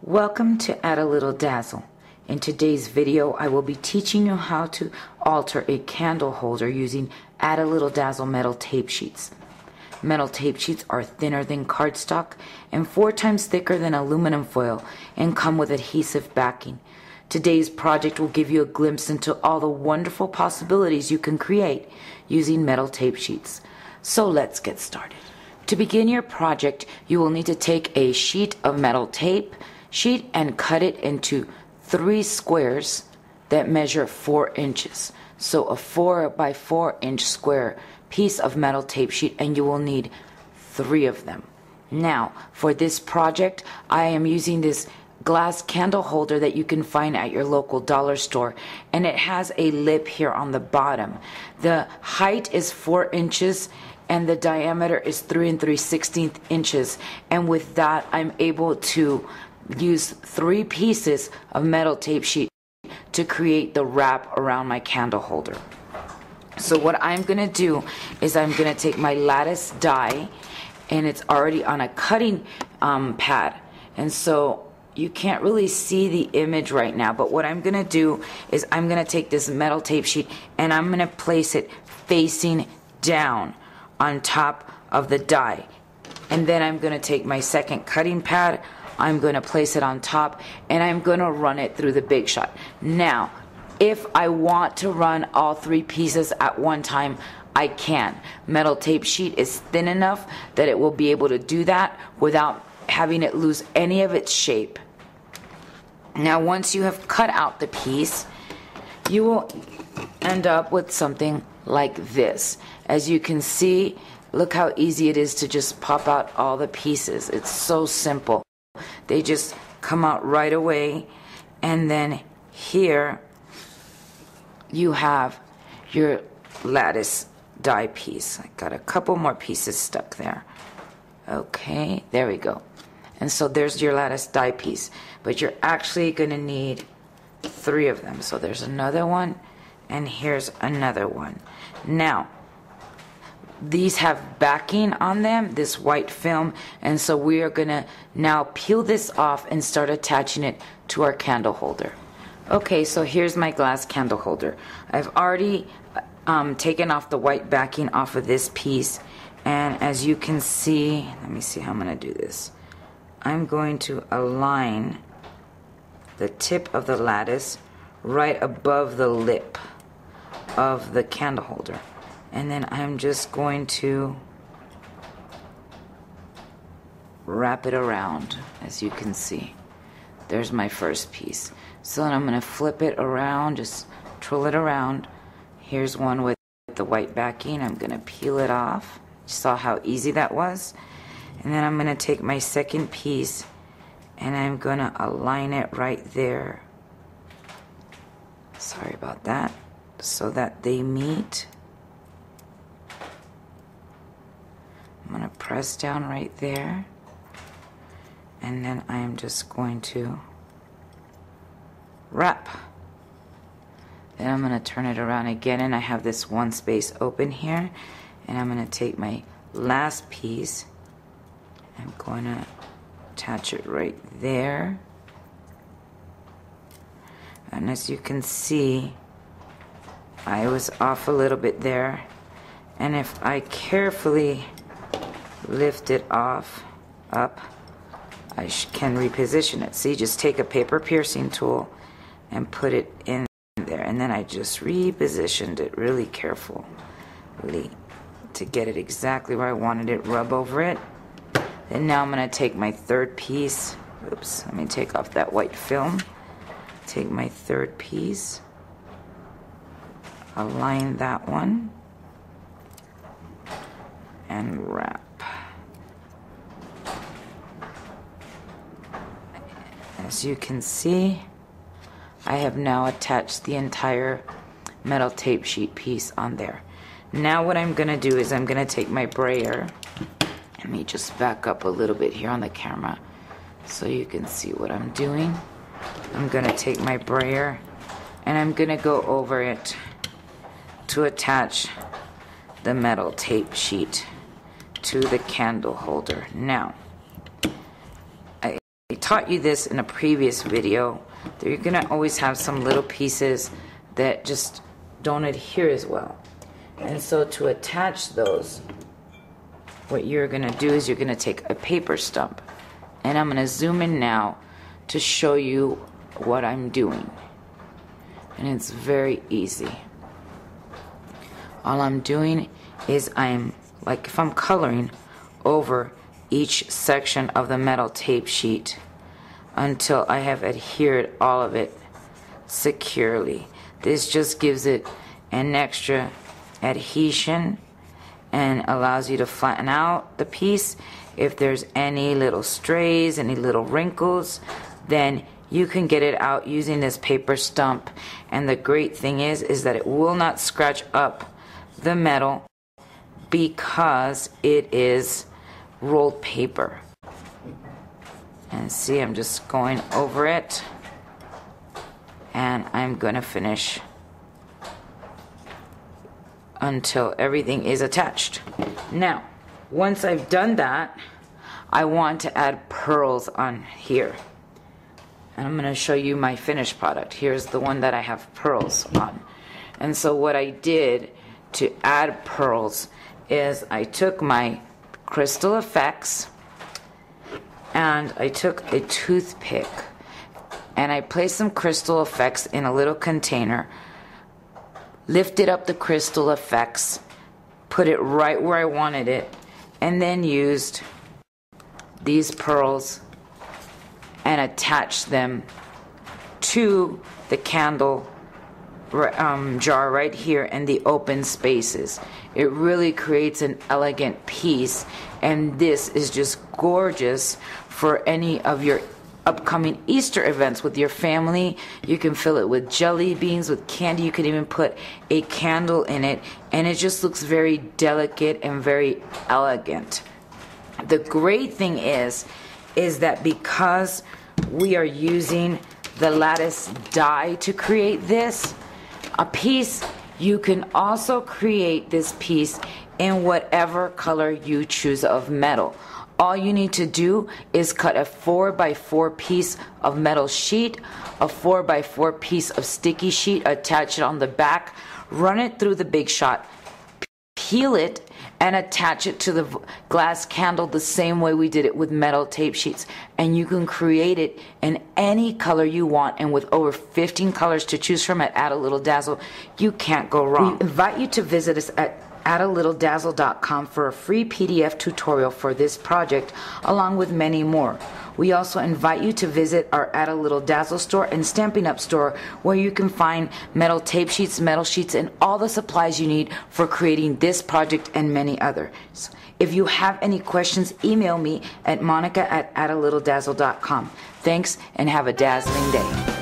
Welcome to Add a Little Dazzle. In today's video, I will be teaching you how to alter a candle holder using Add a Little Dazzle metal tape sheets. Metal tape sheets are thinner than cardstock and 4 times thicker than aluminum foil and come with adhesive backing. Today's project will give you a glimpse into all the wonderful possibilities you can create using metal tape sheets. So let's get started. To begin your project, you will need to take a sheet of metal tape sheet and cut it into 3 squares that measure 4 inches. So a 4 by 4 inch square piece of metal tape sheet, and you will need 3 of them. Now, for this project, I am using this glass candle holder that you can find at your local dollar store, and it has a lip here on the bottom. The height is 4 inches and the diameter is 3 3/16 inches, and with that I'm able to use 3 pieces of metal tape sheet to create the wrap around my candle holder. So what I'm going to do is I'm going to take my Lattice die, and it's already on a cutting pad, and so you can't really see the image right now, but what I'm going to do is I'm going to take this metal tape sheet and I'm going to place it facing down on top of the die, and then I'm going to take my second cutting pad, I'm going to place it on top, and I'm going to run it through the Big Shot. Now, if I want to run all 3 pieces at one time, I can. Metal tape sheet is thin enough that it will be able to do that without having it lose any of its shape. Now, once you have cut out the piece, you will end up with something like this. As you can see, look how easy it is to just pop out all the pieces. It's so simple. They just come out right away, and then here you have your Lattice die piece. I got a couple more pieces stuck there. Okay, there we go. And so there's your Lattice die piece, but you're actually going to need 3 of them. So there's another one, and here's another one. Now, these have backing on them, this white film, and so we are going to now peel this off and start attaching it to our candle holder. Okay, so here's my glass candle holder. I've already taken off the white backing off of this piece, and as you can see, let me see how I'm going to do this. I'm going to align the tip of the Lattice right above the lip of the candle holder, and then I'm just going to wrap it around. As you can see, there's my first piece. So then I'm going to flip it around, just twirl it around. Here's one with the white backing. I'm going to peel it off. You saw how easy that was? And then I'm going to take my second piece and I'm going to align it right there. Sorry about that. So that they meet. I'm going to press down right there. And then I am just going to wrap. Then I'm going to turn it around again, and I have this one space open here, and I'm going to take my last piece. I'm going to attach it right there, and as you can see, I was off a little bit there, and if I carefully lift it off up, I can reposition it. See, just take a paper piercing tool and put it in there, and then I just repositioned it really carefully to get it exactly where I wanted it. Rub over it. And now I'm going to take my third piece. Oops, let me take off that white film. Take my third piece, align that one, and wrap. As you can see, I have now attached the entire metal tape sheet piece on there. Now what I'm going to do is I'm going to take my brayer. Let me just back up a little bit here on the camera so you can see what I'm doing. I'm going to take my brayer and I'm going to go over it to attach the metal tape sheet to the candle holder. Now, I taught you this in a previous video, that you're gonna always have some little pieces that just don't adhere as well. And so to attach those, what you're gonna do is you're gonna take a paper stump, and I'm gonna zoom in now to show you what I'm doing. And it's very easy. All I'm doing is like if I'm coloring over each section of the metal tape sheet until I have adhered all of it securely. This just gives it an extra adhesion and allows you to flatten out the piece. If there's any little strays, any little wrinkles, then you can get it out using this paper stump. And the great thing is that it will not scratch up the metal because it is rolled paper. And see, I'm just going over it, and I'm gonna finish until everything is attached. Now, once I've done that, I want to add pearls on here. And I'm going to show you my finished product. Here's the one that I have pearls on. And so what I did to add pearls is I took my Crystal Effects and I took a toothpick and I placed some Crystal Effects in a little container, lifted up the Crystal Effects, put it right where I wanted it, and then used these pearls and attach them to the candle jar right here in the open spaces. It really creates an elegant piece, and this is just gorgeous for any of your upcoming Easter events with your family. You can fill it with jelly beans, with candy. You can even put a candle in it, and it just looks very delicate and very elegant. The great thing is that because we are using the lattice die to create this a piece, you can also create this piece in whatever color you choose of metal. All you need to do is cut a 4x4 piece of metal sheet, a 4x4 piece of sticky sheet, attach it on the back, run it through the Big Shot, peel it, and attach it to the glass candle the same way we did it with metal tape sheets. And you can create it in any color you want, and with over 15 colors to choose from at Add a Little Dazzle, you can't go wrong. We invite you to visit us at addalittledazzle.com for a free PDF tutorial for this project, along with many more. We also invite you to visit our Add a Little Dazzle store and Stampin' Up store, where you can find metal tape sheets, metal sheets, and all the supplies you need for creating this project and many others. If you have any questions, email me at monica@addalittledazzle.com. Thanks, and have a dazzling day.